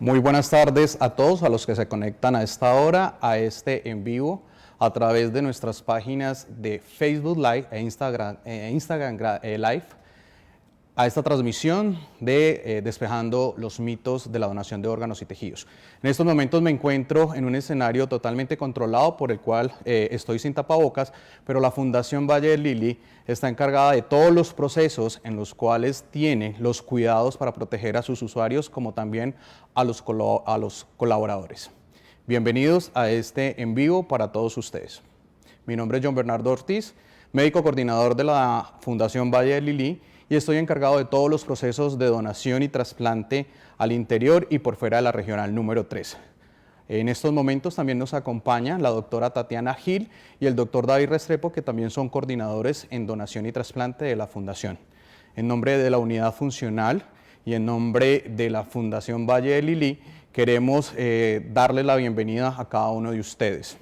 Muy buenas tardes a todos, a los que se conectan a esta hora, a este en vivo, a través de nuestras páginas de Facebook Live e Instagram Live, a esta transmisión de Despejando los mitos de la donación de órganos y tejidos. En estos momentos me encuentro en un escenario totalmente controlado por el cual estoy sin tapabocas, pero la Fundación Valle del Lili está encargada de todos los procesos en los cuales tiene los cuidados para proteger a sus usuarios, como también a los colaboradores. Bienvenidos a este en vivo para todos ustedes. Mi nombre es John Bernardo Ortiz, médico coordinador de la Fundación Valle del Lili, y estoy encargado de todos los procesos de donación y trasplante al interior y por fuera de la regional número 3. En estos momentos también nos acompaña la doctora Tatiana Gil y el doctor David Restrepo, que también son coordinadores en donación y trasplante de la Fundación. En nombre de la unidad funcional y en nombre de la Fundación Valle del Lili, queremos darle la bienvenida a cada uno de ustedes.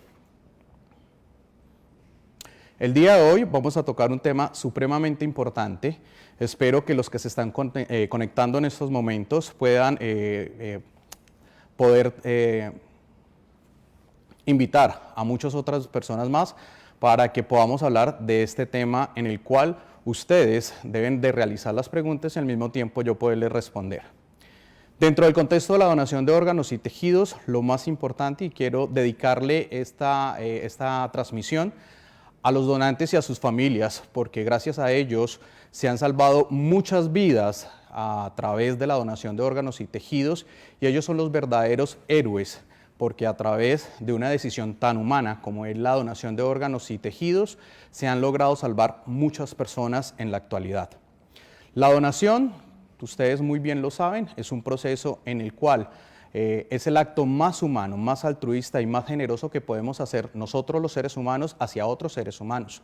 El día de hoy vamos a tocar un tema supremamente importante. Espero que los que se están conectando en estos momentos puedan invitar a muchas otras personas más para que podamos hablar de este tema en el cual ustedes deben de realizar las preguntas y al mismo tiempo yo poderles responder. Dentro del contexto de la donación de órganos y tejidos, lo más importante, y quiero dedicarle esta transmisión a los donantes y a sus familias, porque gracias a ellos se han salvado muchas vidas a través de la donación de órganos y tejidos, y ellos son los verdaderos héroes, porque a través de una decisión tan humana como es la donación de órganos y tejidos, se han logrado salvar muchas personas en la actualidad. La donación, ustedes muy bien lo saben, es un proceso en el cual es el acto más humano, más altruista y más generoso que podemos hacer nosotros los seres humanos hacia otros seres humanos.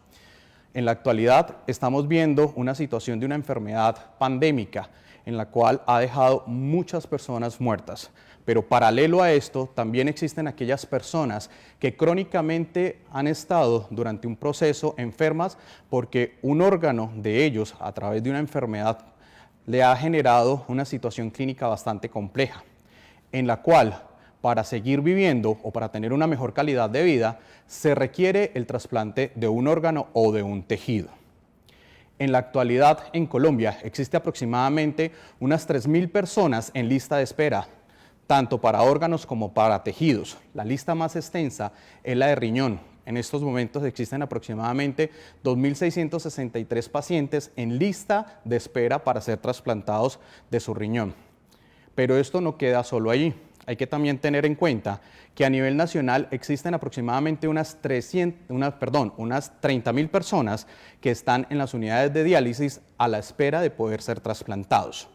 En la actualidad estamos viendo una situación de una enfermedad pandémica en la cual ha dejado muchas personas muertas, pero paralelo a esto también existen aquellas personas que crónicamente han estado durante un proceso enfermas porque un órgano de ellos a través de una enfermedad le ha generado una situación clínica bastante compleja, en la cual para seguir viviendo o para tener una mejor calidad de vida se requiere el trasplante de un órgano o de un tejido. En la actualidad en Colombia existe aproximadamente unas 3.000 personas en lista de espera, tanto para órganos como para tejidos. La lista más extensa es la de riñón. En estos momentos existen aproximadamente 2.663 pacientes en lista de espera para ser trasplantados de su riñón. Pero esto no queda solo allí. Hay que también tener en cuenta que a nivel nacional existen aproximadamente unas 30.000 personas que están en las unidades de diálisis a la espera de poder ser trasplantados.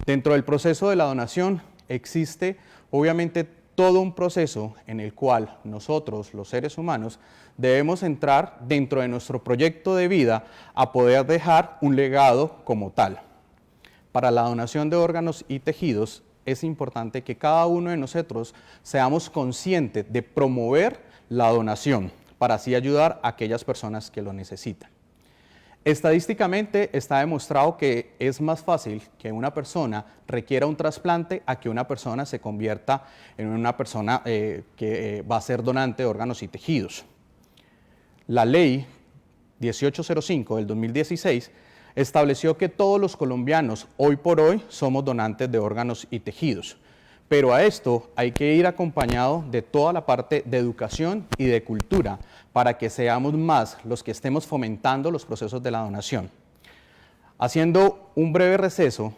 Dentro del proceso de la donación existe obviamente todo un proceso en el cual nosotros, los seres humanos, debemos entrar dentro de nuestro proyecto de vida a poder dejar un legado como tal. Para la donación de órganos y tejidos es importante que cada uno de nosotros seamos conscientes de promover la donación para así ayudar a aquellas personas que lo necesitan. Estadísticamente está demostrado que es más fácil que una persona requiera un trasplante a que una persona se convierta en una persona que va a ser donante de órganos y tejidos. La ley 1805 del 2016 estableció que todos los colombianos hoy por hoy somos donantes de órganos y tejidos, pero a esto hay que ir acompañado de toda la parte de educación y de cultura para que seamos más los que estemos fomentando los procesos de la donación. Haciendo un breve receso,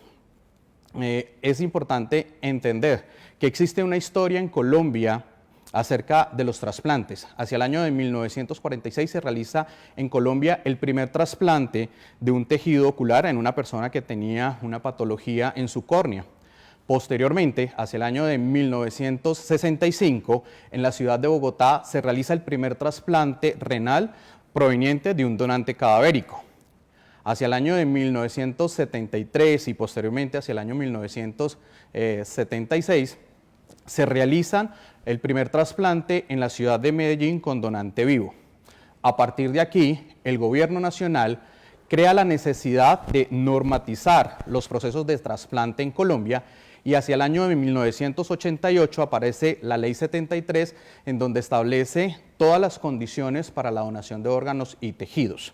es importante entender que existe una historia en Colombia acerca de los trasplantes. Hacia el año de 1946 se realiza en Colombia el primer trasplante de un tejido ocular en una persona que tenía una patología en su córnea. Posteriormente, hacia el año de 1965, en la ciudad de Bogotá se realiza el primer trasplante renal proveniente de un donante cadavérico. Hacia el año de 1973 y posteriormente hacia el año 1976 se realizan el primer trasplante en la ciudad de Medellín con donante vivo. A partir de aquí, el gobierno nacional crea la necesidad de normatizar los procesos de trasplante en Colombia, y hacia el año de 1988 aparece la Ley 73, en donde establece todas las condiciones para la donación de órganos y tejidos.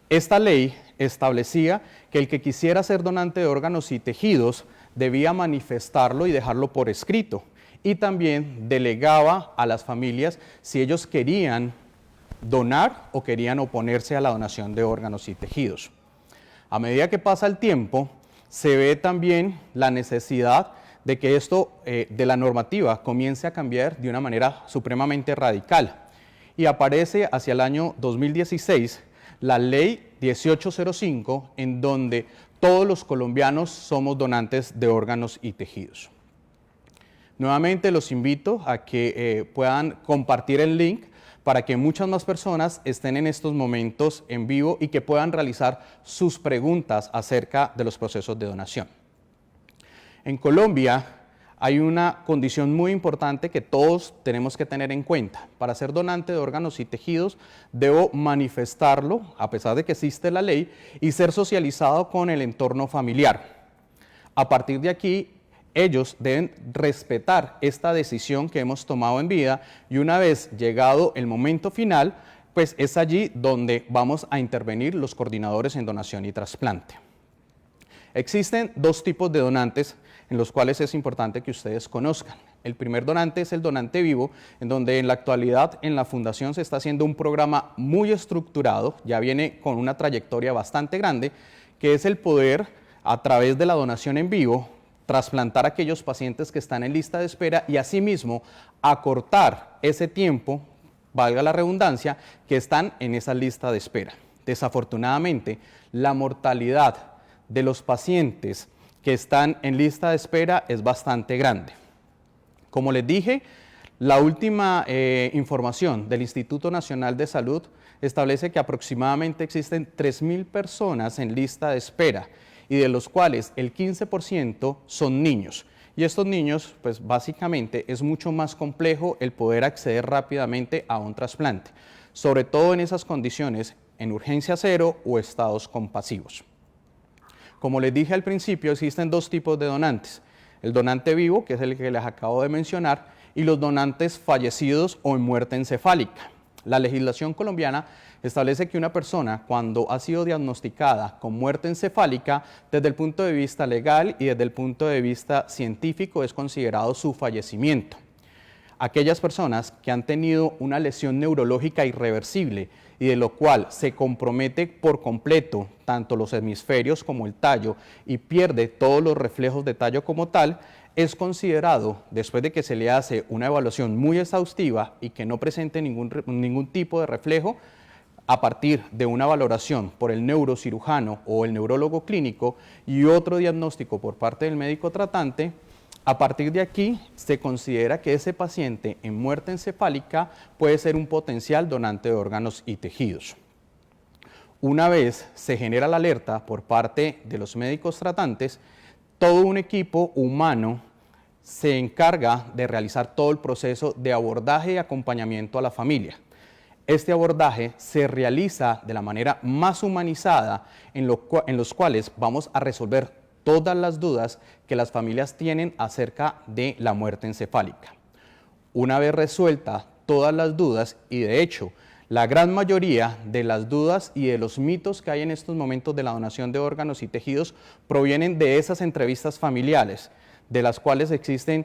Esta ley establecía que el que quisiera ser donante de órganos y tejidos debía manifestarlo y dejarlo por escrito, y también delegaba a las familias si ellos querían donar o querían oponerse a la donación de órganos y tejidos. A medida que pasa el tiempo, se ve también la necesidad de que esto de la normativa comience a cambiar de una manera supremamente radical, y aparece hacia el año 2016 la Ley 1805, en donde todos los colombianos somos donantes de órganos y tejidos. Nuevamente los invito a que puedan compartir el link para que muchas más personas estén en estos momentos en vivo y que puedan realizar sus preguntas acerca de los procesos de donación. En Colombia hay una condición muy importante que todos tenemos que tener en cuenta. Para ser donante de órganos y tejidos, debo manifestarlo, a pesar de que existe la ley, y ser socializado con el entorno familiar. A partir de aquí, ellos deben respetar esta decisión que hemos tomado en vida, y una vez llegado el momento final, pues es allí donde vamos a intervenir los coordinadores en donación y trasplante. Existen dos tipos de donantes en los cuales es importante que ustedes conozcan. El primer donante es el donante vivo, en donde en la actualidad en la Fundación se está haciendo un programa muy estructurado, ya viene con una trayectoria bastante grande, que es el poder, a través de la donación en vivo, trasplantar a aquellos pacientes que están en lista de espera y asimismo acortar ese tiempo, valga la redundancia, que están en esa lista de espera. Desafortunadamente, la mortalidad de los pacientes que están en lista de espera es bastante grande. Como les dije, la última información del Instituto Nacional de Salud establece que aproximadamente existen 3.000 personas en lista de espera, y de los cuales el 15% son niños. Y estos niños, pues básicamente es mucho más complejo el poder acceder rápidamente a un trasplante, sobre todo en esas condiciones en urgencia cero o estados compasivos. Como les dije al principio, existen dos tipos de donantes: el donante vivo, que es el que les acabo de mencionar, y los donantes fallecidos o en muerte encefálica. La legislación colombiana establece que una persona, cuando ha sido diagnosticada con muerte encefálica, desde el punto de vista legal y desde el punto de vista científico, es considerado su fallecimiento. Aquellas personas que han tenido una lesión neurológica irreversible y de lo cual se compromete por completo tanto los hemisferios como el tallo y pierde todos los reflejos de tallo como tal, es considerado, después de que se le hace una evaluación muy exhaustiva y que no presente ningún tipo de reflejo, a partir de una valoración por el neurocirujano o el neurólogo clínico y otro diagnóstico por parte del médico tratante, a partir de aquí se considera que ese paciente en muerte encefálica puede ser un potencial donante de órganos y tejidos. Una vez se genera la alerta por parte de los médicos tratantes, todo un equipo humano se encarga de realizar todo el proceso de abordaje y acompañamiento a la familia. Este abordaje se realiza de la manera más humanizada, en los cuales vamos a resolver todas las dudas que las familias tienen acerca de la muerte encefálica. Una vez resueltas todas las dudas, y de hecho la gran mayoría de las dudas y de los mitos que hay en estos momentos de la donación de órganos y tejidos provienen de esas entrevistas familiares, de las cuales existen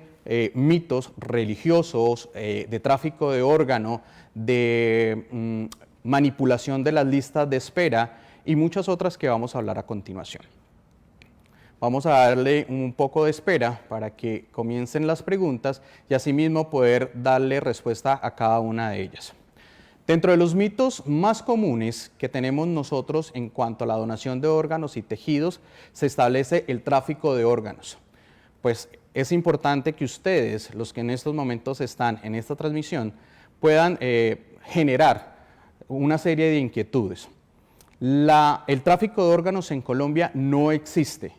mitos religiosos, de tráfico de órgano, de manipulación de las listas de espera y muchas otras que vamos a hablar a continuación. Vamos a darle un poco de espera para que comiencen las preguntas y asimismo poder darle respuesta a cada una de ellas. Dentro de los mitos más comunes que tenemos nosotros en cuanto a la donación de órganos y tejidos, se establece el tráfico de órganos. Pues es importante que ustedes, los que en estos momentos están en esta transmisión, puedan generar una serie de inquietudes. El tráfico de órganos en Colombia no existe.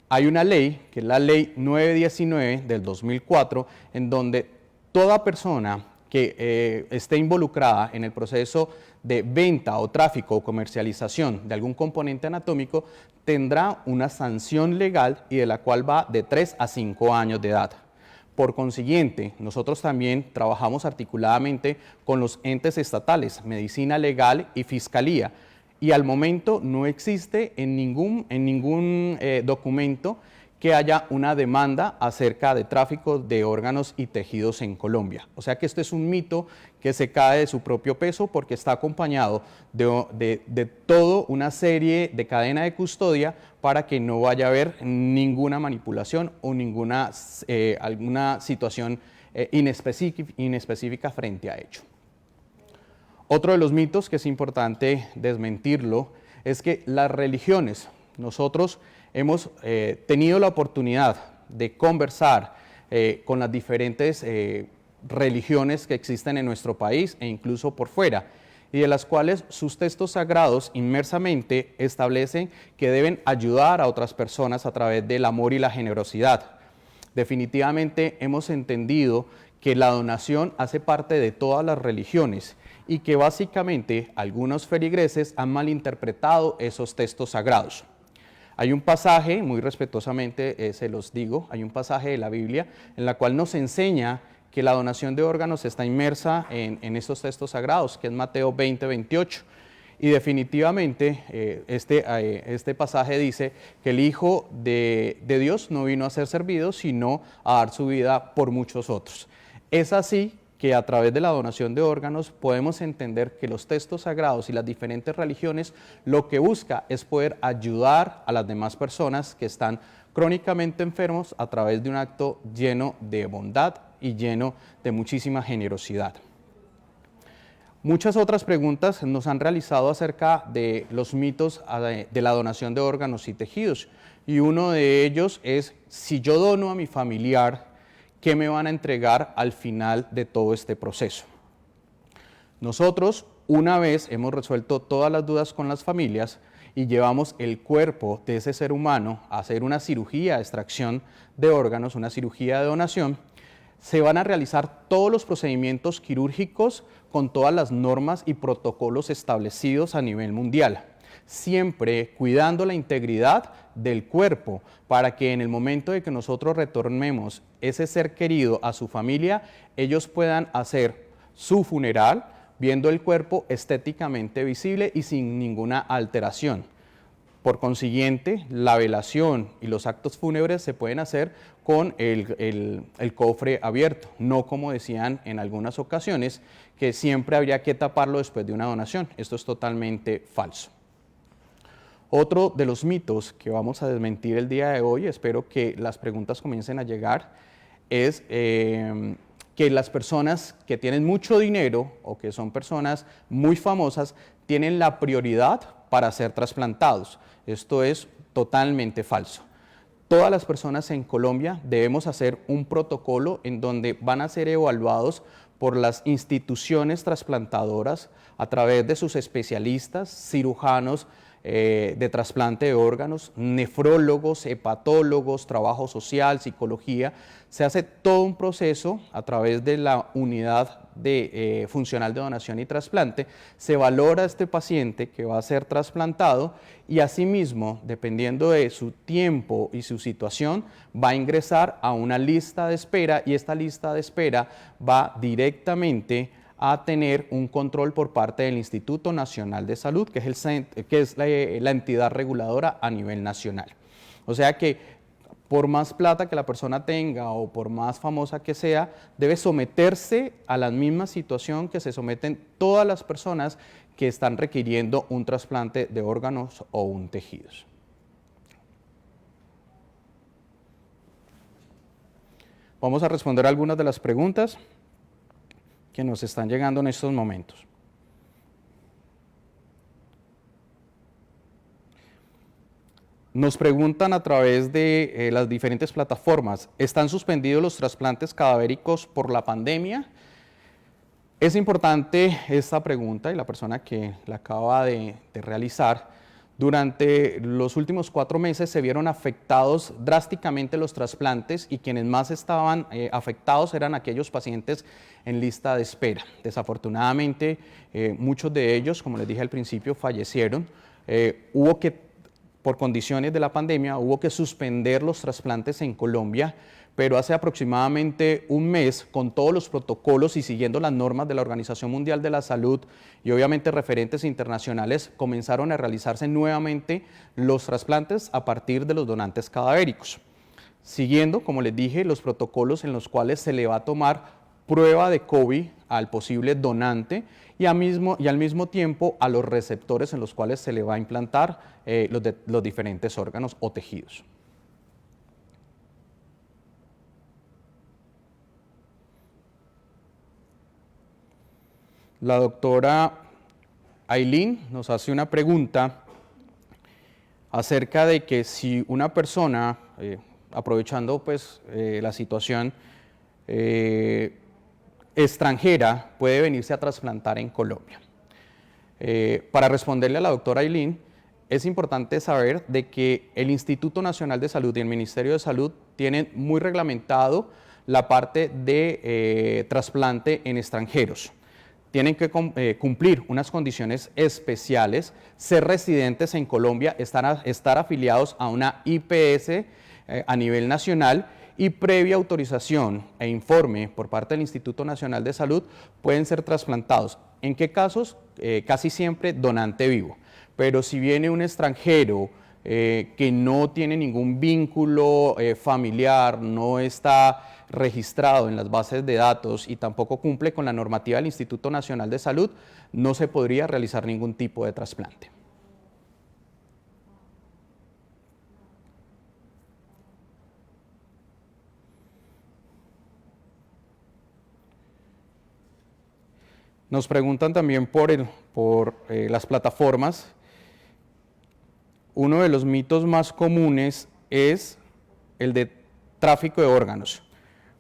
Hay una ley, que es la Ley 919 del 2004, en donde toda persona que esté involucrada en el proceso de venta o tráfico o comercialización de algún componente anatómico tendrá una sanción legal y de la cual va de 3 a 5 años de edad. Por consiguiente, nosotros también trabajamos articuladamente con los entes estatales, Medicina Legal y Fiscalía, y al momento no existe en ningún documento que haya una demanda acerca de tráfico de órganos y tejidos en Colombia. O sea que esto es un mito que se cae de su propio peso porque está acompañado de toda una serie de cadena de custodia para que no vaya a haber ninguna manipulación o alguna situación inespecífica frente a ello. Otro de los mitos que es importante desmentirlo es que las religiones, nosotros hemos tenido la oportunidad de conversar con las diferentes religiones que existen en nuestro país e incluso por fuera, y de las cuales sus textos sagrados inmersamente establecen que deben ayudar a otras personas a través del amor y la generosidad. Definitivamente hemos entendido que la donación hace parte de todas las religiones y que básicamente algunos feligreses han malinterpretado esos textos sagrados. Hay un pasaje, muy respetuosamente se los digo, hay un pasaje de la Biblia en la cual nos enseña que la donación de órganos está inmersa en estos textos sagrados, que es Mateo 20:28. Y definitivamente este pasaje dice que el Hijo de Dios no vino a ser servido, sino a dar su vida por muchos otros. Es así que a través de la donación de órganos podemos entender que los textos sagrados y las diferentes religiones lo que busca es poder ayudar a las demás personas que están crónicamente enfermos a través de un acto lleno de bondad y lleno de muchísima generosidad. Muchas otras preguntas nos han realizado acerca de los mitos de la donación de órganos y tejidos, y uno de ellos es: si yo dono a mi familiar, ¿qué me van a entregar al final de todo este proceso? Nosotros, una vez hemos resuelto todas las dudas con las familias y llevamos el cuerpo de ese ser humano a hacer una cirugía de extracción de órganos, una cirugía de donación, se van a realizar todos los procedimientos quirúrgicos con todas las normas y protocolos establecidos a nivel mundial, siempre cuidando la integridad del cuerpo para que en el momento de que nosotros retornemos ese ser querido a su familia, ellos puedan hacer su funeral viendo el cuerpo estéticamente visible y sin ninguna alteración. Por consiguiente, la velación y los actos fúnebres se pueden hacer con el cofre abierto, no como decían en algunas ocasiones, que siempre habría que taparlo después de una donación. Esto es totalmente falso. Otro de los mitos que vamos a desmentir el día de hoy, espero que las preguntas comiencen a llegar, es que las personas que tienen mucho dinero o que son personas muy famosas tienen la prioridad para ser trasplantados. Esto es totalmente falso. Todas las personas en Colombia debemos hacer un protocolo en donde van a ser evaluados por las instituciones trasplantadoras a través de sus especialistas, cirujanos de trasplante de órganos, nefrólogos, hepatólogos, trabajo social, psicología. Se hace todo un proceso a través de la unidad funcional de donación y trasplante, se valora a este paciente que va a ser trasplantado y asimismo, dependiendo de su tiempo y su situación, va a ingresar a una lista de espera y esta lista de espera va directamente a tener un control por parte del Instituto Nacional de Salud, que es la entidad reguladora a nivel nacional. O sea que por más plata que la persona tenga o por más famosa que sea, debe someterse a la misma situación que se someten todas las personas que están requiriendo un trasplante de órganos o un tejido. Vamos a responder algunas de las preguntas que nos están llegando en estos momentos. Nos preguntan a través de las diferentes plataformas, ¿están suspendidos los trasplantes cadavéricos por la pandemia? Es importante esta pregunta y la persona que la acaba de realizar, Durante los últimos 4 meses se vieron afectados drásticamente los trasplantes y quienes más estaban afectados eran aquellos pacientes en lista de espera. Desafortunadamente, muchos de ellos, como les dije al principio, fallecieron. Por condiciones de la pandemia, hubo que suspender los trasplantes en Colombia, pero hace aproximadamente un mes, con todos los protocolos y siguiendo las normas de la Organización Mundial de la Salud y obviamente referentes internacionales, comenzaron a realizarse nuevamente los trasplantes a partir de los donantes cadavéricos. Siguiendo, como les dije, los protocolos en los cuales se le va a tomar prueba de COVID al posible donante y al mismo tiempo a los receptores en los cuales se le va a implantar los diferentes órganos o tejidos. La doctora Aileen nos hace una pregunta acerca de que si una persona, aprovechando pues la situación extranjera, puede venirse a trasplantar en Colombia. Para responderle a la doctora Aileen, es importante saber de que el Instituto Nacional de Salud y el Ministerio de Salud tienen muy reglamentado la parte de trasplante en extranjeros. Tienen que cumplir unas condiciones especiales, ser residentes en Colombia, estar afiliados a una IPS a nivel nacional y previa autorización e informe por parte del Instituto Nacional de Salud pueden ser trasplantados. ¿En qué casos? Casi siempre donante vivo. Pero si viene un extranjero que no tiene ningún vínculo familiar, no está registrado en las bases de datos y tampoco cumple con la normativa del Instituto Nacional de Salud, no se podría realizar ningún tipo de trasplante. Nos preguntan también por las plataformas. Uno de los mitos más comunes es el de tráfico de órganos.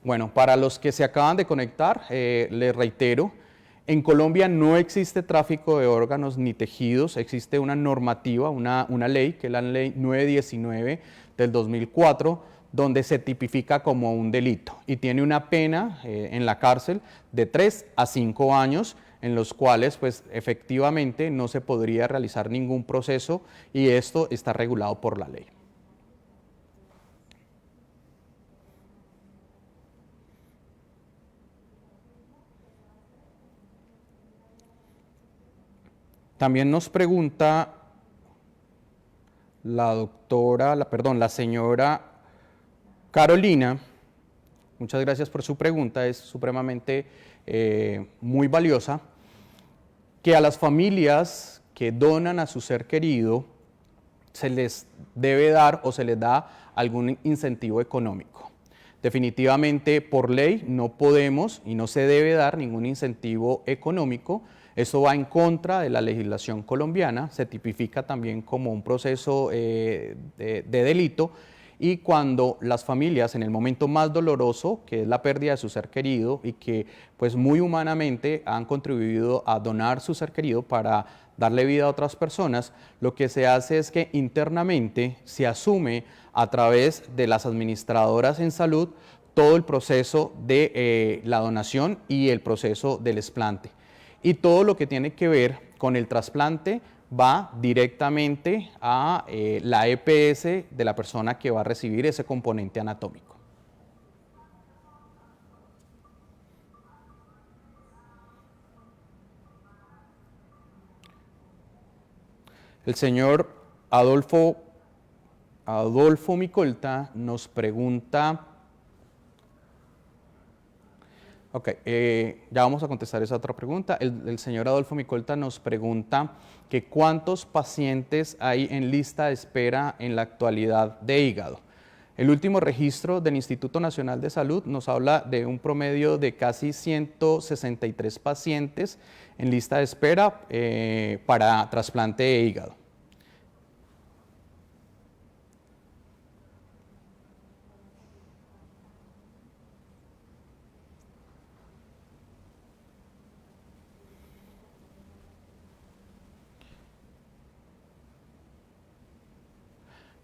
Bueno, para los que se acaban de conectar, les reitero, en Colombia no existe tráfico de órganos ni tejidos, existe una normativa, una ley, que es la ley 919 del 2004, donde se tipifica como un delito y tiene una pena en la cárcel de 3 a 5 años, en los cuales pues efectivamente no se podría realizar ningún proceso y esto está regulado por la ley. También nos pregunta la señora Carolina, muchas gracias por su pregunta, es supremamente muy valiosa, que a las familias que donan a su ser querido se les debe dar o se les da algún incentivo económico. Definitivamente por ley no podemos y no se debe dar ningún incentivo económico. Esto va en contra de la legislación colombiana, se tipifica también como un proceso de delito y cuando las familias en el momento más doloroso, que es la pérdida de su ser querido y que pues muy humanamente han contribuido a donar su ser querido para darle vida a otras personas, lo que se hace es que internamente se asume a través de las administradoras en salud todo el proceso de la donación y el proceso del explante. Y todo lo que tiene que ver con el trasplante va directamente a la EPS de la persona que va a recibir ese componente anatómico. El señor Adolfo Micolta nos pregunta, ya vamos a contestar esa otra pregunta. El señor Adolfo Micolta nos pregunta que cuántos pacientes hay en lista de espera en la actualidad de hígado. El último registro del Instituto Nacional de Salud nos habla de un promedio de casi 163 pacientes en lista de espera para trasplante de hígado.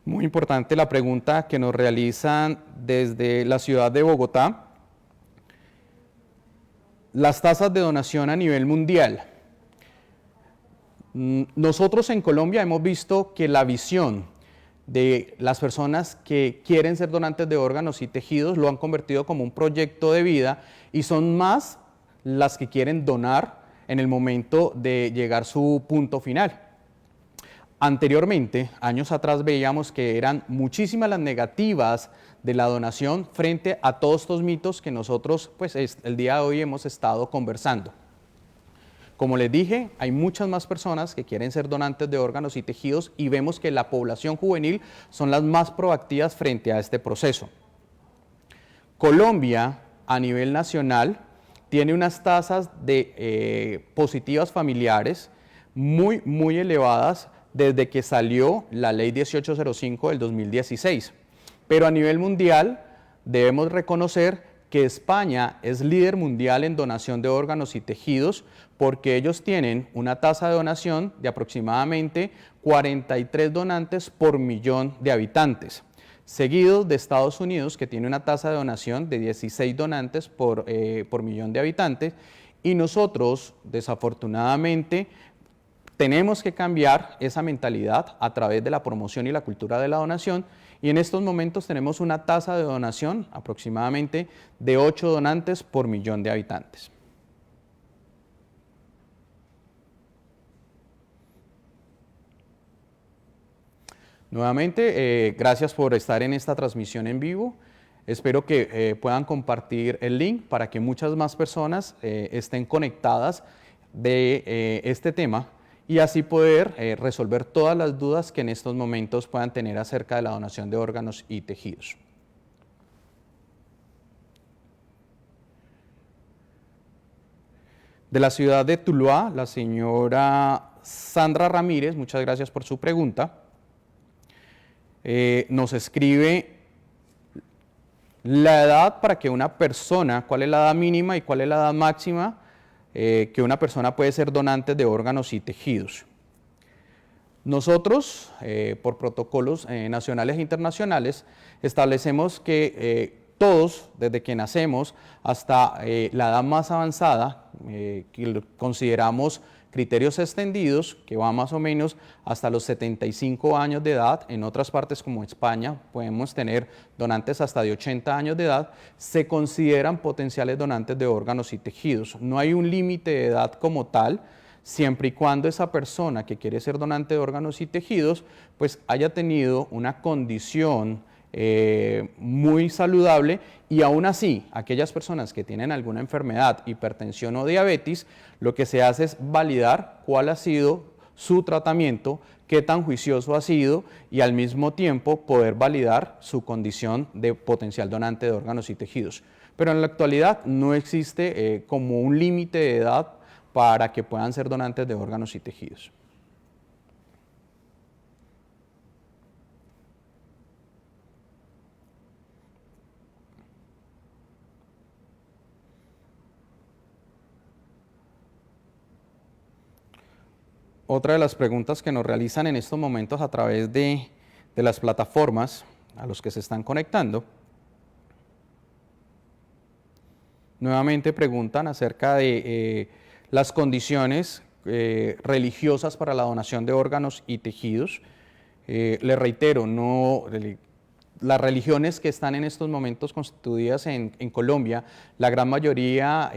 Muy importante la pregunta que nos realizan desde la ciudad de Bogotá. Las tasas de donación a nivel mundial. Nosotros en Colombia hemos visto que la visión de las personas que quieren ser donantes de órganos y tejidos lo han convertido como un proyecto de vida y son más las que quieren donar en el momento de llegar su punto final. Anteriormente, años atrás, veíamos que eran muchísimas las negativas de la donación frente a todos estos mitos que nosotros, pues, el día de hoy hemos estado conversando. Como les dije, hay muchas más personas que quieren ser donantes de órganos y tejidos y vemos que la población juvenil son las más proactivas frente a este proceso. Colombia, a nivel nacional, tiene unas tasas de positivas familiares muy elevadas desde que salió la ley 1805 del 2016. Pero a nivel mundial debemos reconocer que España es líder mundial en donación de órganos y tejidos porque ellos tienen una tasa de donación de aproximadamente 43 donantes por millón de habitantes, seguidos de Estados Unidos, que tiene una tasa de donación de 16 donantes por millón de habitantes, y nosotros, desafortunadamente, tenemos que cambiar esa mentalidad a través de la promoción y la cultura de la donación, y en estos momentos tenemos una tasa de donación aproximadamente de 8 donantes por millón de habitantes. Nuevamente, gracias por estar en esta transmisión en vivo. Espero que puedan compartir el link para que muchas más personas estén conectadas de este tema y así poder resolver todas las dudas que en estos momentos puedan tener acerca de la donación de órganos y tejidos. De la ciudad de Tuluá, la señora Sandra Ramírez, muchas gracias por su pregunta. Nos escribe la edad para que una persona, cuál es la edad mínima y cuál es la edad máxima que una persona puede ser donante de órganos y tejidos. Nosotros, por protocolos nacionales e internacionales, establecemos que todos, desde que nacemos hasta la edad más avanzada, que consideramos criterios extendidos, que va más o menos hasta los 75 años de edad. En otras partes como España podemos tener donantes hasta de 80 años de edad, se consideran potenciales donantes de órganos y tejidos. No hay un límite de edad como tal, siempre y cuando esa persona que quiere ser donante de órganos y tejidos pues haya tenido una condición muy saludable, y aún así aquellas personas que tienen alguna enfermedad, hipertensión o diabetes, lo que se hace es validar cuál ha sido su tratamiento, qué tan juicioso ha sido, y al mismo tiempo poder validar su condición de potencial donante de órganos y tejidos. Pero en la actualidad no existe como un límite de edad para que puedan ser donantes de órganos y tejidos. Otra de las preguntas que nos realizan en estos momentos a través de las plataformas a los que se están conectando, nuevamente preguntan acerca de las condiciones religiosas para la donación de órganos y tejidos. Les reitero, las religiones que están en estos momentos constituidas en Colombia, la gran mayoría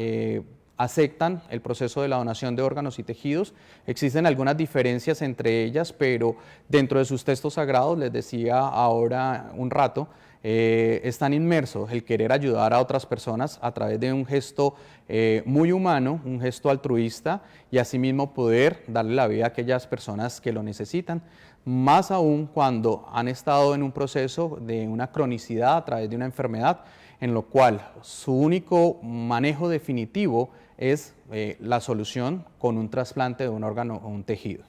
aceptan el proceso de la donación de órganos y tejidos. Existen algunas diferencias entre ellas, pero dentro de sus textos sagrados, les decía ahora un rato, están inmersos el querer ayudar a otras personas a través de un gesto muy humano, un gesto altruista, y asimismo poder darle la vida a aquellas personas que lo necesitan, más aún cuando han estado en un proceso de una cronicidad a través de una enfermedad, en lo cual su único manejo definitivo es la solución con un trasplante de un órgano o un tejido.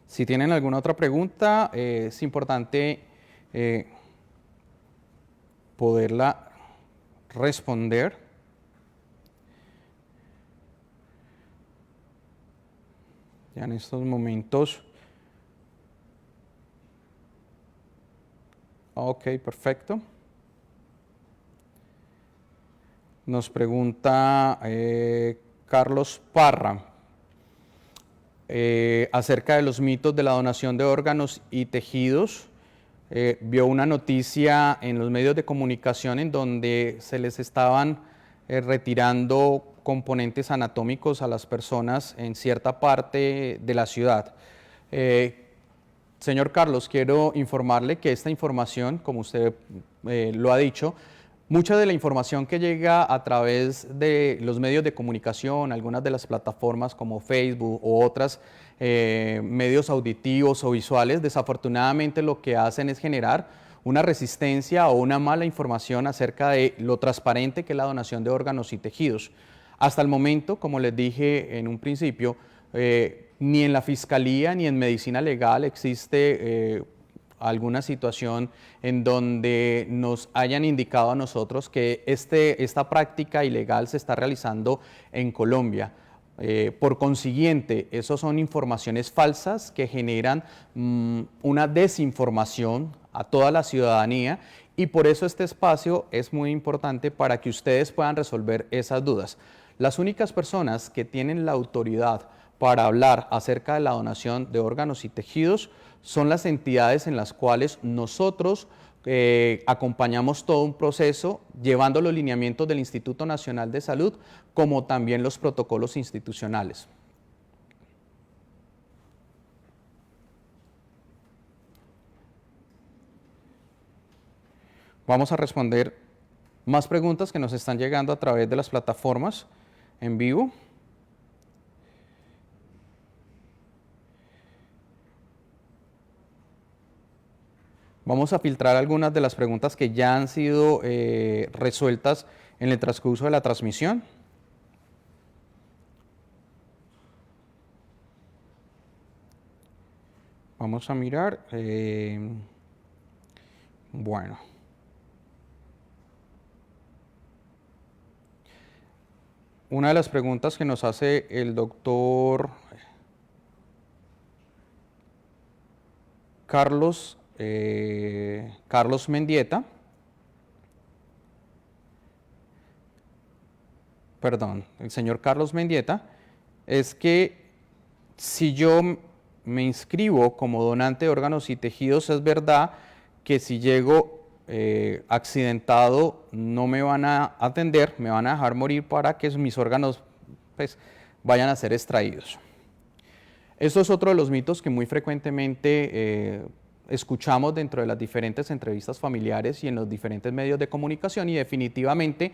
Si tienen alguna otra pregunta, es importante poderla responder. Ya en estos momentos. Ok, perfecto. Nos pregunta Carlos Parra acerca de los mitos de la donación de órganos y tejidos. Vio una noticia en los medios de comunicación en donde se les estaban retirando componentes anatómicos a las personas en cierta parte de la ciudad. Señor Carlos, quiero informarle que esta información, como usted lo ha dicho, mucha de la información que llega a través de los medios de comunicación, algunas de las plataformas como Facebook o otras medios auditivos o visuales, desafortunadamente lo que hacen es generar una resistencia o una mala información acerca de lo transparente que es la donación de órganos y tejidos. Hasta el momento, como les dije en un principio, ni en la Fiscalía ni en Medicina Legal existe alguna situación en donde nos hayan indicado a nosotros que esta práctica ilegal se está realizando en Colombia. Por consiguiente, esas son informaciones falsas que generan una desinformación a toda la ciudadanía y por eso este espacio es muy importante para que ustedes puedan resolver esas dudas. Las únicas personas que tienen la autoridad para hablar acerca de la donación de órganos y tejidos son las entidades en las cuales nosotros acompañamos todo un proceso llevando los lineamientos del Instituto Nacional de Salud como también los protocolos institucionales. Vamos a responder más preguntas que nos están llegando a través de las plataformas en vivo. Vamos a filtrar algunas de las preguntas que ya han sido resueltas en el transcurso de la transmisión. Vamos a mirar. Bueno. Una de las preguntas que nos hace el doctor Carlos Mendieta, el señor Carlos Mendieta, es que si yo me inscribo como donante de órganos y tejidos, es verdad que si llego accidentado no me van a atender, me van a dejar morir para que mis órganos pues, vayan a ser extraídos. Esto es otro de los mitos que muy frecuentemente escuchamos dentro de las diferentes entrevistas familiares y en los diferentes medios de comunicación y definitivamente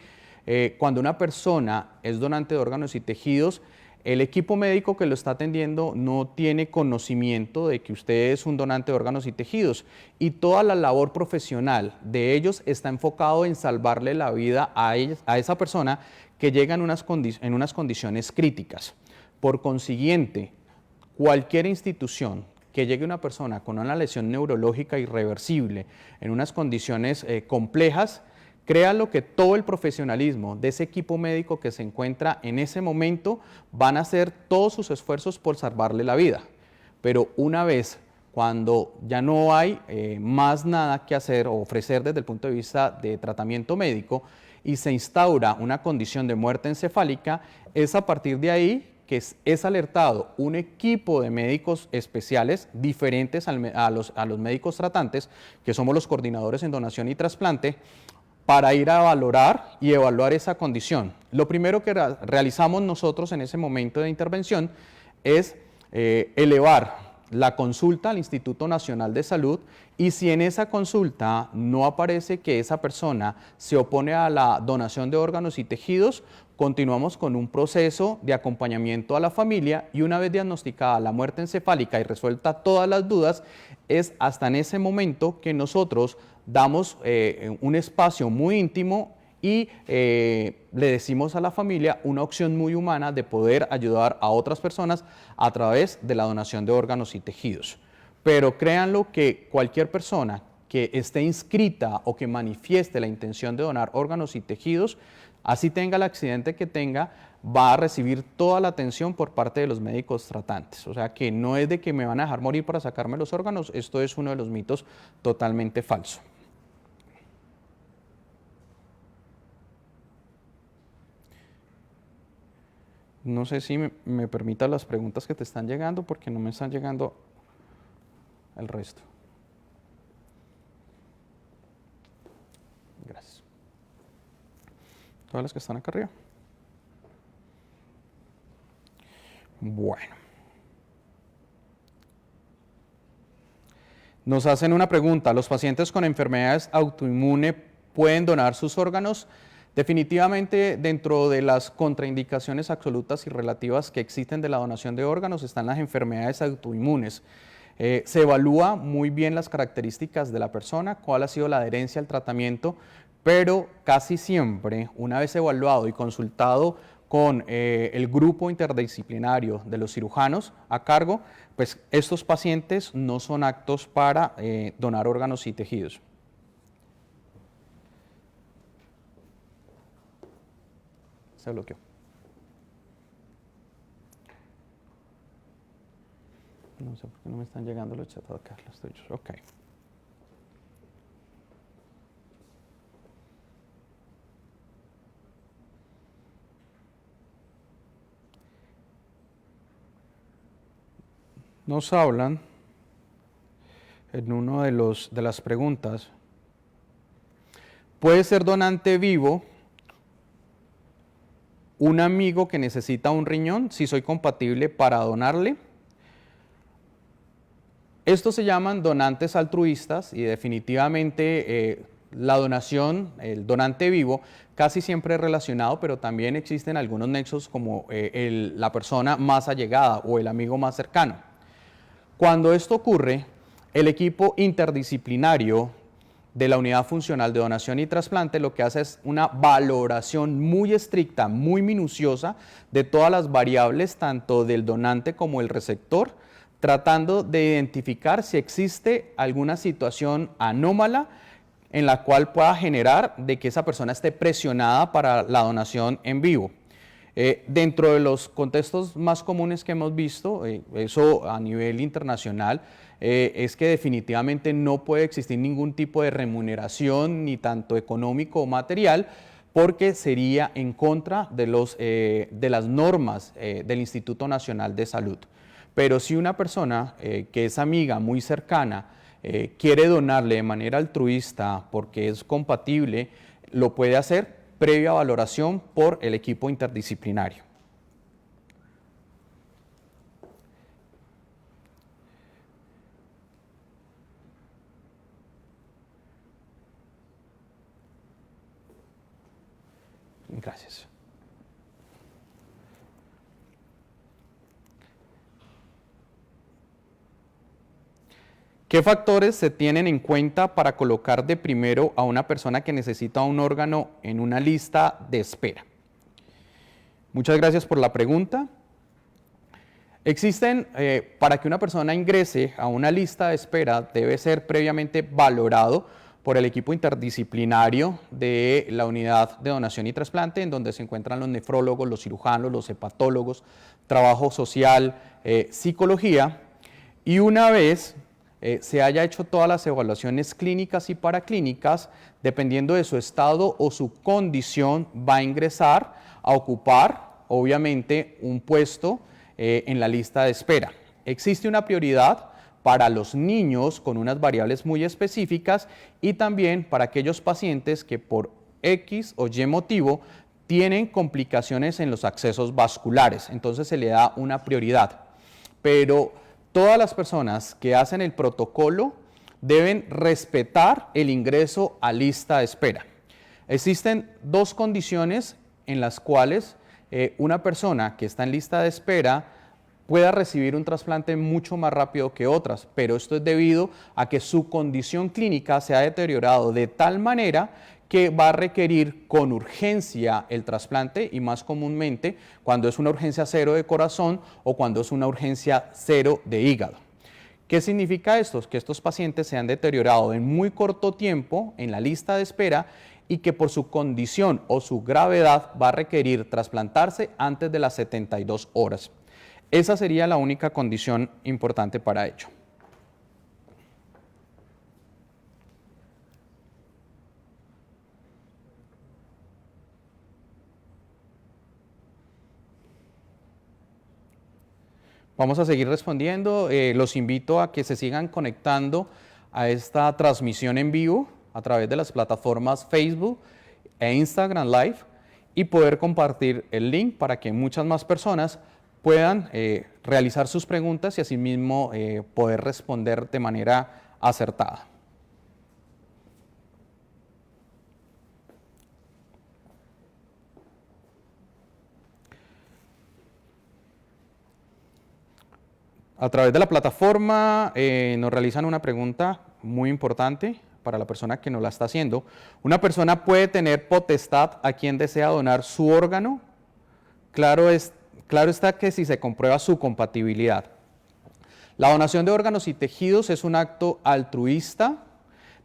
cuando una persona es donante de órganos y tejidos, el equipo médico que lo está atendiendo no tiene conocimiento de que usted es un donante de órganos y tejidos y toda la labor profesional de ellos está enfocado en salvarle la vida a esa persona que llega en unas condiciones críticas. Por consiguiente, cualquier institución que llegue una persona con una lesión neurológica irreversible en unas condiciones complejas, créanlo que todo el profesionalismo de ese equipo médico que se encuentra en ese momento van a hacer todos sus esfuerzos por salvarle la vida. Pero una vez cuando ya no hay más nada que hacer o ofrecer desde el punto de vista de tratamiento médico y se instaura una condición de muerte encefálica, es a partir de ahí que es alertado un equipo de médicos especiales diferentes a los médicos tratantes, que somos los coordinadores en donación y trasplante, para ir a valorar y evaluar esa condición. Lo primero que realizamos nosotros en ese momento de intervención es elevar la consulta al Instituto Nacional de Salud y si en esa consulta no aparece que esa persona se opone a la donación de órganos y tejidos, continuamos con un proceso de acompañamiento a la familia y una vez diagnosticada la muerte encefálica y resuelta todas las dudas, es hasta en ese momento que nosotros damos un espacio muy íntimo y le decimos a la familia una opción muy humana de poder ayudar a otras personas a través de la donación de órganos y tejidos. Pero créanlo que cualquier persona que esté inscrita o que manifieste la intención de donar órganos y tejidos, así tenga el accidente que tenga, va a recibir toda la atención por parte de los médicos tratantes. O sea que no es de que me van a dejar morir para sacarme los órganos, esto es uno de los mitos totalmente falso. No sé si me permitas las preguntas que te están llegando, porque no me están llegando el resto. Gracias. Todas las que están acá arriba. Bueno. Nos hacen una pregunta. ¿Los pacientes con enfermedades autoinmunes pueden donar sus órganos? Definitivamente, dentro de las contraindicaciones absolutas y relativas que existen de la donación de órganos están las enfermedades autoinmunes. Se evalúa muy bien las características de la persona, cuál ha sido la adherencia al tratamiento, pero casi siempre, una vez evaluado y consultado con el grupo interdisciplinario de los cirujanos a cargo, pues estos pacientes no son aptos para donar órganos y tejidos. Se bloqueó. No sé por qué no me están llegando los chats acá, los tuyos. Ok. Nos hablan en uno de las preguntas. ¿Puede ser donante vivo un amigo que necesita un riñón si soy compatible para donarle? Estos se llaman donantes altruistas y definitivamente la donación, el donante vivo, casi siempre es relacionado, pero también existen algunos nexos como la persona más allegada o el amigo más cercano. Cuando esto ocurre, el equipo interdisciplinario de la Unidad Funcional de Donación y Trasplante lo que hace es una valoración muy estricta, muy minuciosa de todas las variables, tanto del donante como el receptor, tratando de identificar si existe alguna situación anómala en la cual pueda generar de que esa persona esté presionada para la donación en vivo. Dentro de los contextos más comunes que hemos visto, eso a nivel internacional, es que definitivamente no puede existir ningún tipo de remuneración, ni tanto económico o material, porque sería en contra de las normas del Instituto Nacional de Salud. Pero si una persona que es amiga, muy cercana, quiere donarle de manera altruista porque es compatible, lo puede hacer previa valoración por el equipo interdisciplinario. Gracias. ¿Qué factores se tienen en cuenta para colocar de primero a una persona que necesita un órgano en una lista de espera? Muchas gracias por la pregunta. Existen, para que una persona ingrese a una lista de espera, debe ser previamente valorado por el equipo interdisciplinario de la Unidad de Donación y Trasplante, en donde se encuentran los nefrólogos, los cirujanos, los hepatólogos, trabajo social, psicología, y una vez se haya hecho todas las evaluaciones clínicas y paraclínicas, dependiendo de su estado o su condición, va a ingresar a ocupar, obviamente, un puesto en la lista de espera. Existe una prioridad para los niños con unas variables muy específicas y también para aquellos pacientes que por X o Y motivo tienen complicaciones en los accesos vasculares, entonces se le da una prioridad. Pero todas las personas que hacen el protocolo deben respetar el ingreso a lista de espera. Existen dos condiciones en las cuales una persona que está en lista de espera pueda recibir un trasplante mucho más rápido que otras, pero esto es debido a que su condición clínica se ha deteriorado de tal manera que va a requerir con urgencia el trasplante y más comúnmente cuando es una urgencia 0 de corazón o cuando es una urgencia 0 de hígado. ¿Qué significa esto? Que estos pacientes se han deteriorado en muy corto tiempo en la lista de espera y que por su condición o su gravedad va a requerir trasplantarse antes de las 72 horas. Esa sería la única condición importante para ello. Vamos a seguir respondiendo. Los invito a que se sigan conectando a esta transmisión en vivo a través de las plataformas Facebook e Instagram Live y poder compartir el link para que muchas más personas puedan realizar sus preguntas y asimismo poder responder de manera acertada. A través de la plataforma nos realizan una pregunta muy importante para la persona que nos la está haciendo. ¿Una persona puede tener potestad a quien desea donar su órgano? Claro está que si se comprueba su compatibilidad. La donación de órganos y tejidos es un acto altruista,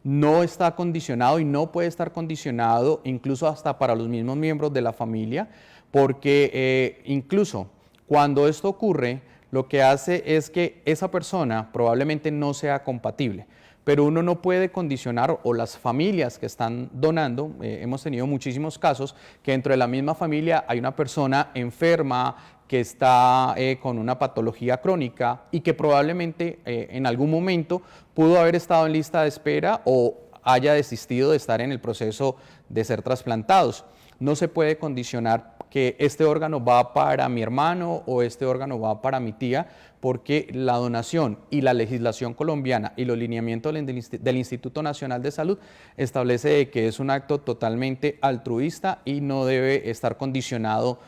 no está condicionado y no puede estar condicionado incluso hasta para los mismos miembros de la familia, porque incluso cuando esto ocurre, lo que hace es que esa persona probablemente no sea compatible, pero uno no puede condicionar, o las familias que están donando, hemos tenido muchísimos casos que dentro de la misma familia hay una persona enferma que está con una patología crónica y que probablemente en algún momento pudo haber estado en lista de espera o haya desistido de estar en el proceso de ser trasplantados. No se puede condicionar que este órgano va para mi hermano o este órgano va para mi tía, porque la donación y la legislación colombiana y los lineamientos del Instituto Nacional de Salud establece que es un acto totalmente altruista y no debe estar condicionado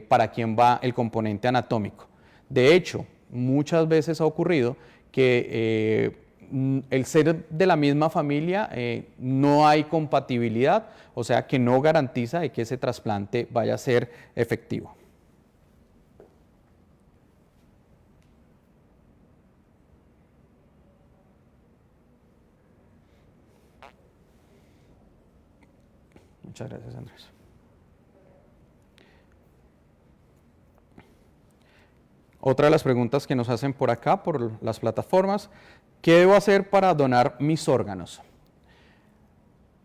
para quién va el componente anatómico. De hecho, muchas veces ha ocurrido que el ser de la misma familia no hay compatibilidad, o sea que no garantiza de que ese trasplante vaya a ser efectivo. Muchas gracias, Andrés. Otra de las preguntas que nos hacen por acá, por las plataformas: ¿qué debo hacer para donar mis órganos?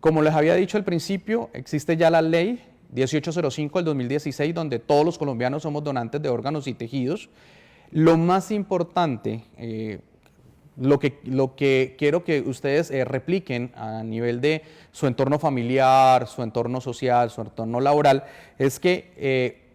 Como les había dicho al principio, existe ya la ley 1805 del 2016, donde todos los colombianos somos donantes de órganos y tejidos. Lo más importante, lo que quiero que ustedes repliquen a nivel de su entorno familiar, su entorno social, su entorno laboral, es que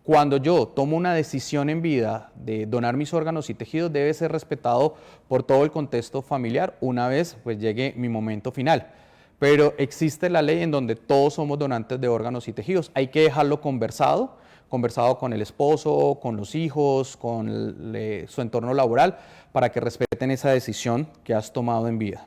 cuando yo tomo una decisión en vida de donar mis órganos y tejidos, debe ser respetado por todo el contexto familiar una vez pues llegue mi momento final. Pero existe la ley en donde todos somos donantes de órganos y tejidos. Hay que dejarlo conversado con el esposo, con los hijos, con su entorno laboral, para que respeten esa decisión que has tomado en vida.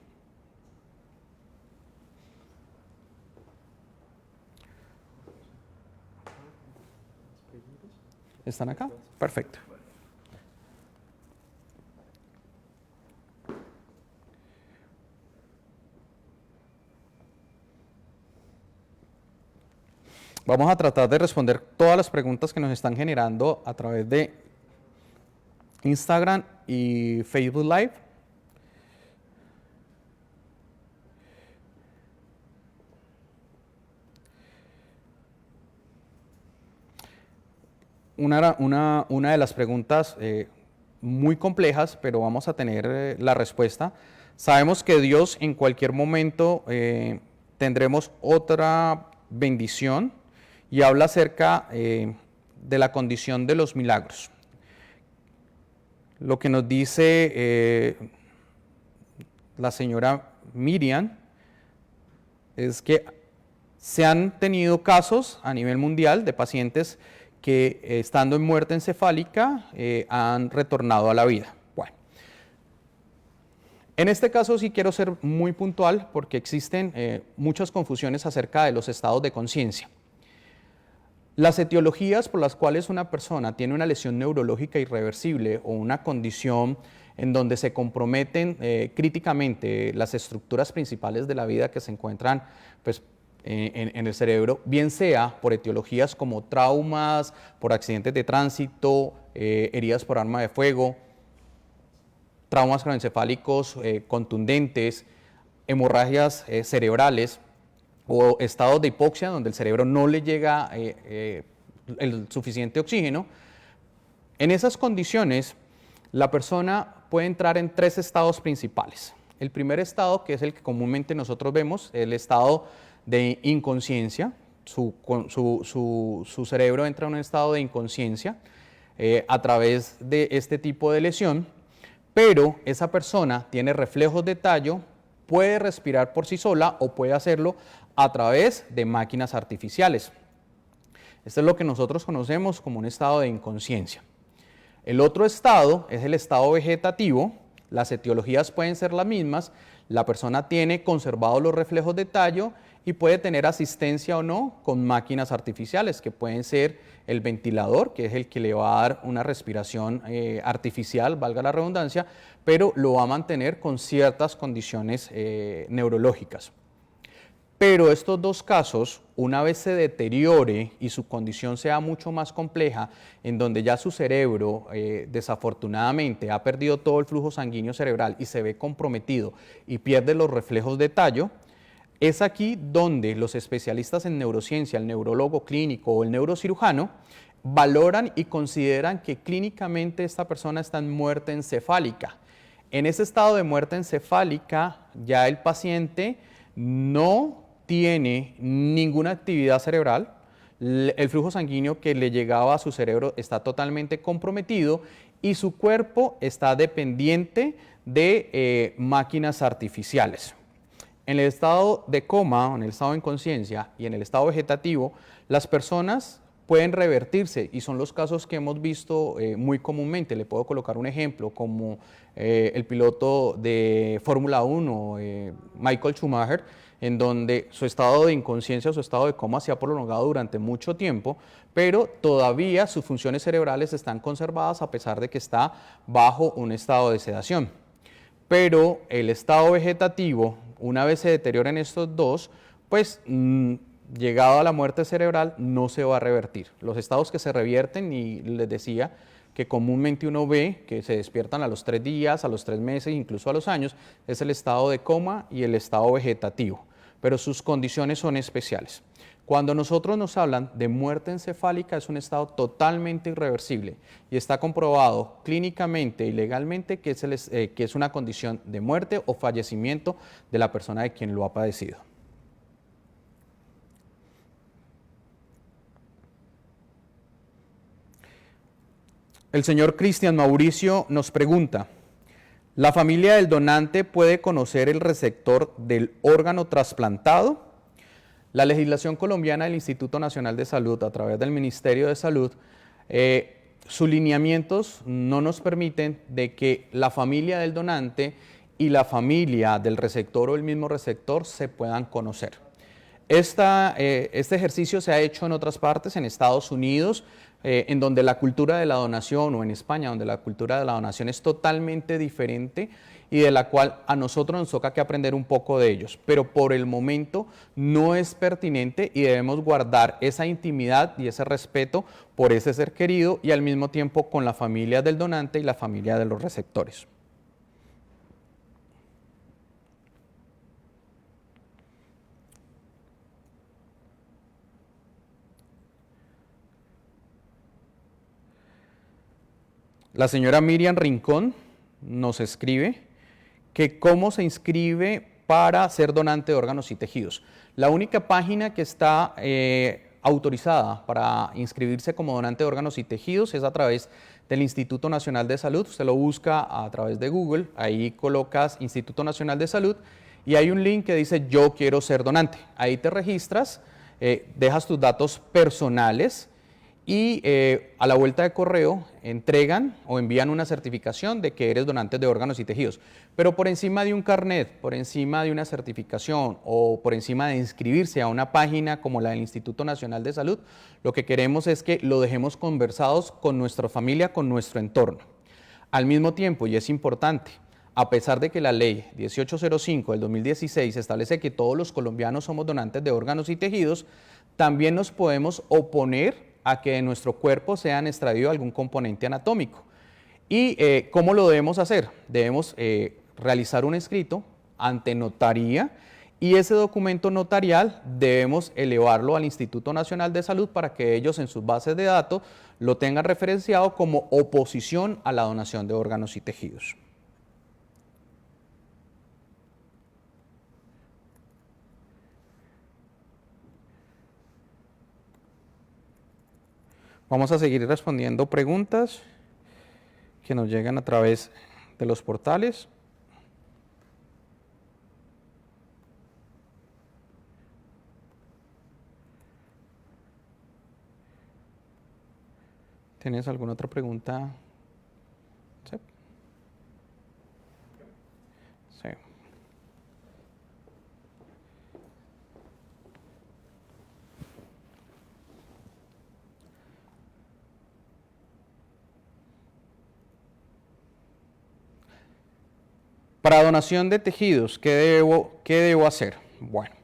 ¿Están acá? Perfecto. Vamos a tratar de responder todas las preguntas que nos están generando a través de Instagram y Facebook Live. Una de las preguntas muy complejas, pero vamos a tener la respuesta. Sabemos que Dios en cualquier momento tendremos otra bendición, y habla acerca de la condición de los milagros. Lo que nos dice la señora Miriam es que se han tenido casos a nivel mundial de pacientes que estando en muerte encefálica han retornado a la vida. Bueno, en este caso sí quiero ser muy puntual porque existen muchas confusiones acerca de los estados de conciencia. Las etiologías por las cuales una persona tiene una lesión neurológica irreversible o una condición en donde se comprometen críticamente las estructuras principales de la vida que se encuentran pues, en el cerebro, bien sea por etiologías como traumas, por accidentes de tránsito, heridas por arma de fuego, traumas craneoencefálicos contundentes, hemorragias cerebrales o estados de hipoxia donde el cerebro no le llega el suficiente oxígeno. En esas condiciones, la persona puede entrar en 3 estados principales. El primer estado, que es el que comúnmente nosotros vemos, el estado de inconsciencia. Su cerebro entra en un estado de inconsciencia a través de este tipo de lesión, pero esa persona tiene reflejos de tallo, puede respirar por sí sola o puede hacerlo a través de máquinas artificiales. Esto es lo que nosotros conocemos como un estado de inconsciencia. El otro estado es el estado vegetativo. Las etiologías pueden ser las mismas. La persona tiene conservados los reflejos de tallo y puede tener asistencia o no con máquinas artificiales, que pueden ser el ventilador, que es el que le va a dar una respiración artificial, valga la redundancia, pero lo va a mantener con ciertas condiciones neurológicas. Pero estos 2 casos, una vez se deteriore y su condición sea mucho más compleja, en donde ya su cerebro desafortunadamente ha perdido todo el flujo sanguíneo cerebral y se ve comprometido y pierde los reflejos de tallo, es aquí donde los especialistas en neurociencia, el neurólogo clínico o el neurocirujano, valoran y consideran que clínicamente esta persona está en muerte encefálica. En ese estado de muerte encefálica ya el paciente no tiene ninguna actividad cerebral, el flujo sanguíneo que le llegaba a su cerebro está totalmente comprometido y su cuerpo está dependiente de máquinas artificiales. En el estado de coma, en el estado de inconsciencia y en el estado vegetativo, las personas pueden revertirse y son los casos que hemos visto muy comúnmente. Le puedo colocar un ejemplo como el piloto de Fórmula 1, Michael Schumacher, en donde su estado de inconsciencia o su estado de coma se ha prolongado durante mucho tiempo, pero todavía sus funciones cerebrales están conservadas a pesar de que está bajo un estado de sedación. Pero el estado vegetativo, una vez se deterioren estos 2, pues llegado a la muerte cerebral no se va a revertir. Los estados que se revierten, y les decía que comúnmente uno ve que se despiertan a los 3 días, a los 3 meses, incluso a los años, es el estado de coma y el estado vegetativo, pero sus condiciones son especiales. Cuando nosotros nos hablan de muerte encefálica, es un estado totalmente irreversible y está comprobado clínicamente y legalmente que es una condición de muerte o fallecimiento de la persona de quien lo ha padecido. El señor Cristian Mauricio nos pregunta: ¿la familia del donante puede conocer el receptor del órgano trasplantado? La legislación colombiana del Instituto Nacional de Salud, a través del Ministerio de Salud, sus lineamientos no nos permiten de que la familia del donante y la familia del receptor o el mismo receptor se puedan conocer. Este ejercicio se ha hecho en otras partes, en Estados Unidos, en donde la cultura de la donación, o en España, donde la cultura de la donación es totalmente diferente y de la cual a nosotros nos toca que aprender un poco de ellos, pero por el momento no es pertinente y debemos guardar esa intimidad y ese respeto por ese ser querido y al mismo tiempo con la familia del donante y la familia de los receptores. La señora Miriam Rincón nos escribe que cómo se inscribe para ser donante de órganos y tejidos. La única página que está autorizada para inscribirse como donante de órganos y tejidos es a través del Instituto Nacional de Salud. Usted lo busca a través de Google, ahí colocas Instituto Nacional de Salud y hay un link que dice yo quiero ser donante. Ahí te registras, dejas tus datos personales y a la vuelta de correo entregan o envían una certificación de que eres donante de órganos y tejidos. Pero por encima de un carnet, por encima de una certificación o por encima de inscribirse a una página como la del Instituto Nacional de Salud, lo que queremos es que lo dejemos conversados con nuestra familia, con nuestro entorno. Al mismo tiempo, y es importante, a pesar de que la ley 1805 del 2016 establece que todos los colombianos somos donantes de órganos y tejidos, también nos podemos oponer a que de nuestro cuerpo sean extraído algún componente anatómico. ¿Y cómo lo debemos hacer? Debemos realizar un escrito ante notaría y ese documento notarial debemos elevarlo al Instituto Nacional de Salud para que ellos en sus bases de datos lo tengan referenciado como oposición a la donación de órganos y tejidos. Vamos a seguir respondiendo preguntas que nos llegan a través de los portales. ¿Tienes alguna otra pregunta? Sí. Sí. Para donación de tejidos, ¿qué debo hacer? Bueno,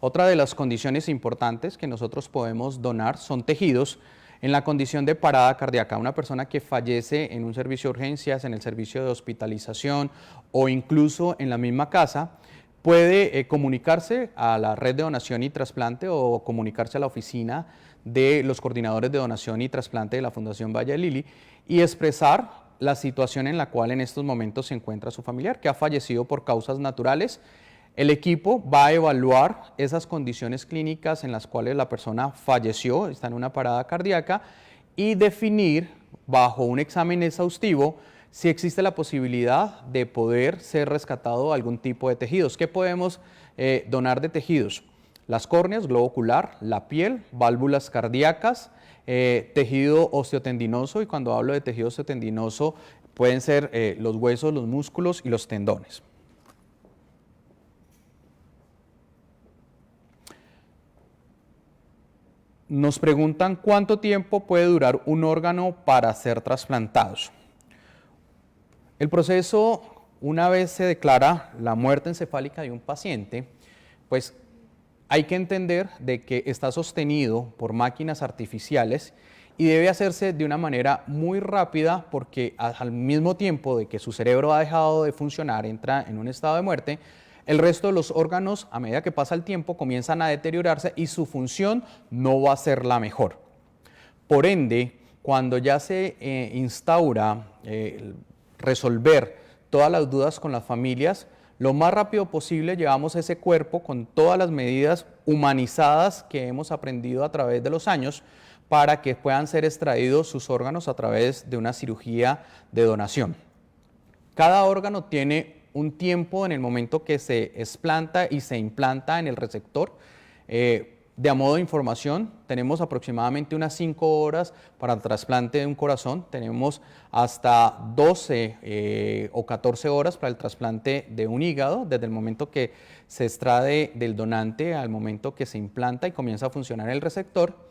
otra de las condiciones importantes que nosotros podemos donar son tejidos en la condición de parada cardíaca. Una persona que fallece en un servicio de urgencias, en el servicio de hospitalización o incluso en la misma casa, puede comunicarse a la red de donación y trasplante o comunicarse a la oficina de los coordinadores de donación y trasplante de la Fundación Valle del Lili y expresar la situación en la cual en estos momentos se encuentra su familiar, que ha fallecido por causas naturales. El equipo va a evaluar esas condiciones clínicas en las cuales la persona falleció, está en una parada cardíaca, y definir bajo un examen exhaustivo si existe la posibilidad de poder ser rescatado algún tipo de tejidos. ¿Qué podemos donar de tejidos? Las córneas, globo ocular, la piel, válvulas cardíacas, tejido osteotendinoso, y cuando hablo de tejido osteotendinoso pueden ser los huesos, los músculos y los tendones. Nos preguntan cuánto tiempo puede durar un órgano para ser trasplantados. El proceso, una vez se declara la muerte encefálica de un paciente, pues hay que entender de que está sostenido por máquinas artificiales y debe hacerse de una manera muy rápida porque al mismo tiempo de que su cerebro ha dejado de funcionar, entra en un estado de muerte, el resto de los órganos, a medida que pasa el tiempo, comienzan a deteriorarse y su función no va a ser la mejor. Por ende, cuando ya se instaura resolver todas las dudas con las familias, lo más rápido posible llevamos ese cuerpo con todas las medidas humanizadas que hemos aprendido a través de los años para que puedan ser extraídos sus órganos a través de una cirugía de donación. Cada órgano tiene un tiempo en el momento que se explanta y se implanta en el receptor. De a modo de información, tenemos aproximadamente unas 5 horas para el trasplante de un corazón, tenemos hasta 12 o 14 horas para el trasplante de un hígado, desde el momento que se extrae del donante al momento que se implanta y comienza a funcionar el receptor.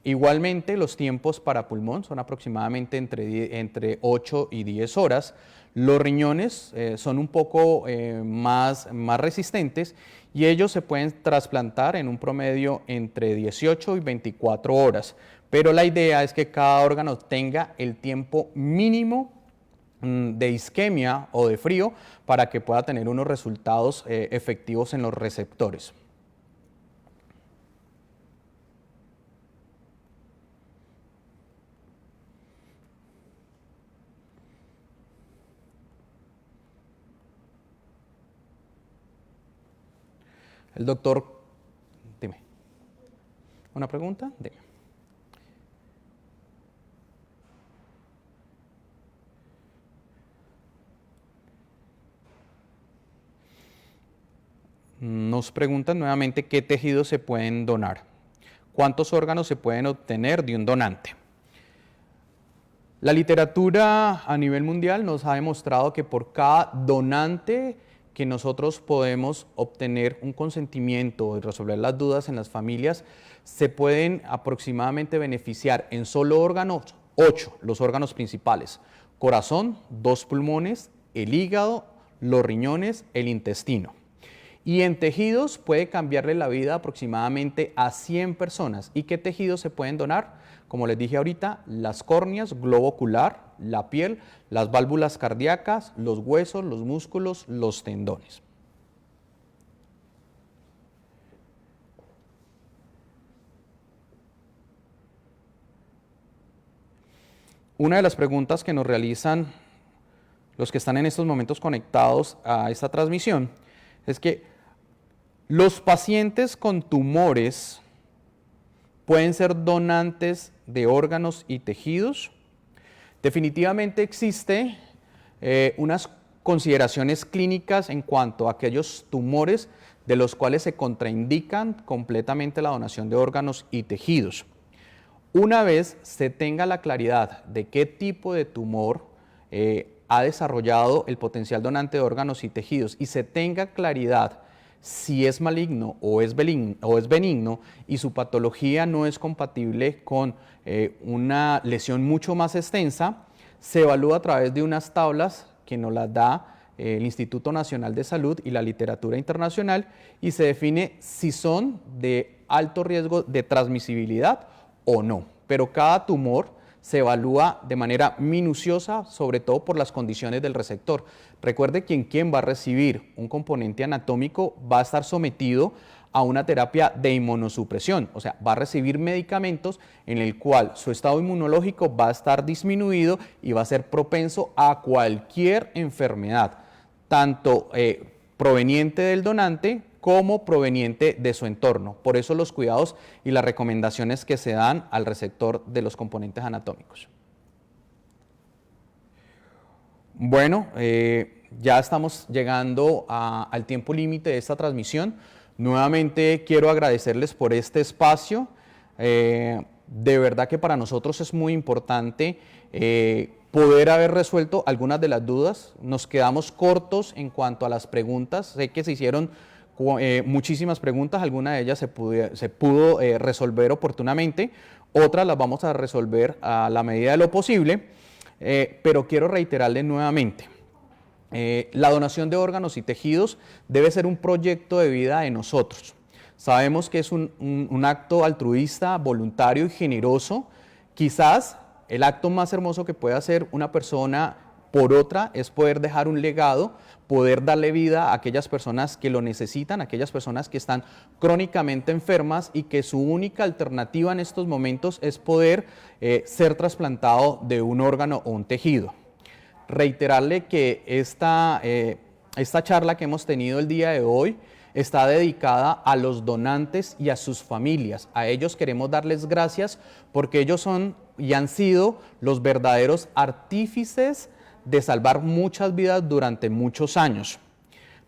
Igualmente, los tiempos para pulmón son aproximadamente entre 8 y 10 horas. Los riñones son un poco más resistentes y ellos se pueden trasplantar en un promedio entre 18 y 24 horas. Pero la idea es que cada órgano tenga el tiempo mínimo de isquemia o de frío para que pueda tener unos resultados efectivos en los receptores. El doctor, dime. ¿Una pregunta? Dime. Nos preguntan nuevamente qué tejidos se pueden donar. ¿Cuántos órganos se pueden obtener de un donante? La literatura a nivel mundial nos ha demostrado que por cada donante que nosotros podemos obtener un consentimiento y resolver las dudas en las familias, se pueden aproximadamente beneficiar en solo órganos 8, los órganos principales: corazón, 2 pulmones, el hígado, los riñones, el intestino. Y en tejidos puede cambiarle la vida aproximadamente a 100 personas. ¿Y qué tejidos se pueden donar? Como les dije ahorita, las córneas, globo ocular, la piel, las válvulas cardíacas, los huesos, los músculos, los tendones. Una de las preguntas que nos realizan los que están en estos momentos conectados a esta transmisión es que los pacientes con tumores pueden ser donantes de órganos y tejidos. Definitivamente existe unas consideraciones clínicas en cuanto a aquellos tumores de los cuales se contraindican completamente la donación de órganos y tejidos. Una vez se tenga la claridad de qué tipo de tumor ha desarrollado el potencial donante de órganos y tejidos y se tenga claridad si es maligno o es benigno y su patología no es compatible con una lesión mucho más extensa, se evalúa a través de unas tablas que nos las da el Instituto Nacional de Salud y la literatura internacional y se define si son de alto riesgo de transmisibilidad o no. Pero cada tumor se evalúa de manera minuciosa, sobre todo por las condiciones del receptor. Recuerde que quien va a recibir un componente anatómico va a estar sometido a una terapia de inmunosupresión, o sea, va a recibir medicamentos en el cual su estado inmunológico va a estar disminuido y va a ser propenso a cualquier enfermedad, tanto proveniente del donante como proveniente de su entorno. Por eso los cuidados y las recomendaciones que se dan al receptor de los componentes anatómicos. Bueno, ya estamos llegando al tiempo límite de esta transmisión. Nuevamente quiero agradecerles por este espacio. De verdad que para nosotros es muy importante poder haber resuelto algunas de las dudas. Nos quedamos cortos en cuanto a las preguntas. Sé que se hicieron muchísimas preguntas, algunas de ellas se pudo resolver oportunamente, otras las vamos a resolver a la medida de lo posible, pero quiero reiterarles nuevamente, la donación de órganos y tejidos debe ser un proyecto de vida de nosotros. Sabemos que es un acto altruista, voluntario y generoso. Quizás el acto más hermoso que puede hacer una persona por otra es poder dejar un legado, poder darle vida a aquellas personas que lo necesitan, a aquellas personas que están crónicamente enfermas y que su única alternativa en estos momentos es poder ser trasplantado de un órgano o un tejido. Reiterarle que esta charla que hemos tenido el día de hoy está dedicada a los donantes y a sus familias. A ellos queremos darles gracias porque ellos son y han sido los verdaderos artífices de salvar muchas vidas durante muchos años.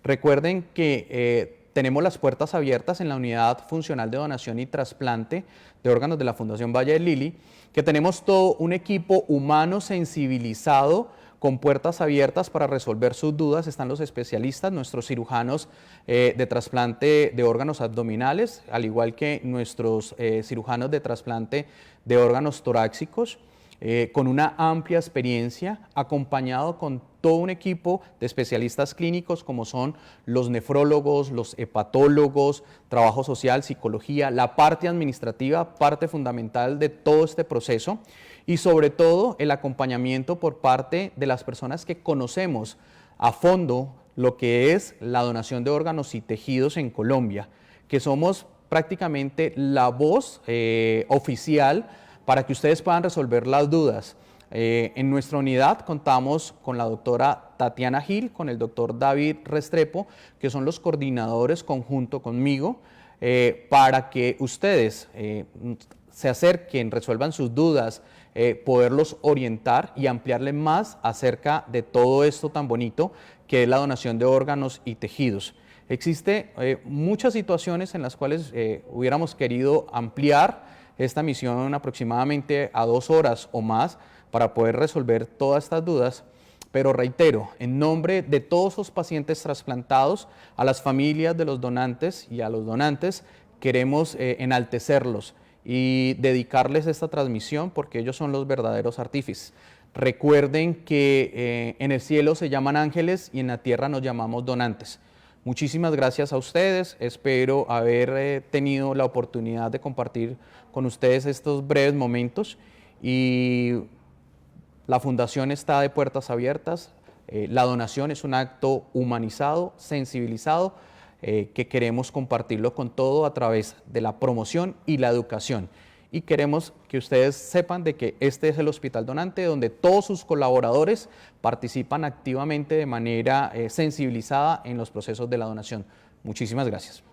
Recuerden que tenemos las puertas abiertas en la Unidad Funcional de Donación y Trasplante de Órganos de la Fundación Valle del Lili, que tenemos todo un equipo humano sensibilizado con puertas abiertas para resolver sus dudas. Están los especialistas, nuestros cirujanos de trasplante de órganos abdominales, al igual que nuestros cirujanos de trasplante de órganos torácicos, con una amplia experiencia, acompañado con todo un equipo de especialistas clínicos como son los nefrólogos, los hepatólogos, trabajo social, psicología, la parte administrativa, parte fundamental de todo este proceso, y sobre todo el acompañamiento por parte de las personas que conocemos a fondo lo que es la donación de órganos y tejidos en Colombia, que somos prácticamente la voz oficial para que ustedes puedan resolver las dudas. En nuestra unidad contamos con la doctora Tatiana Gil, con el doctor David Restrepo, que son los coordinadores conjunto conmigo, para que ustedes se acerquen, resuelvan sus dudas, poderlos orientar y ampliarles más acerca de todo esto tan bonito que es la donación de órganos y tejidos. Existe muchas situaciones en las cuales hubiéramos querido ampliar esta misión aproximadamente a 2 horas o más para poder resolver todas estas dudas, pero reitero, en nombre de todos los pacientes trasplantados, a las familias de los donantes y a los donantes, queremos enaltecerlos y dedicarles esta transmisión porque ellos son los verdaderos artífices. Recuerden que en el cielo se llaman ángeles y en la tierra nos llamamos donantes. Muchísimas gracias a ustedes, espero haber tenido la oportunidad de compartir con ustedes estos breves momentos y la fundación está de puertas abiertas. La donación es un acto humanizado, sensibilizado, que queremos compartirlo con todo a través de la promoción y la educación. Y queremos que ustedes sepan de que este es el Hospital Donante, donde todos sus colaboradores participan activamente de manera sensibilizada en los procesos de la donación. Muchísimas gracias.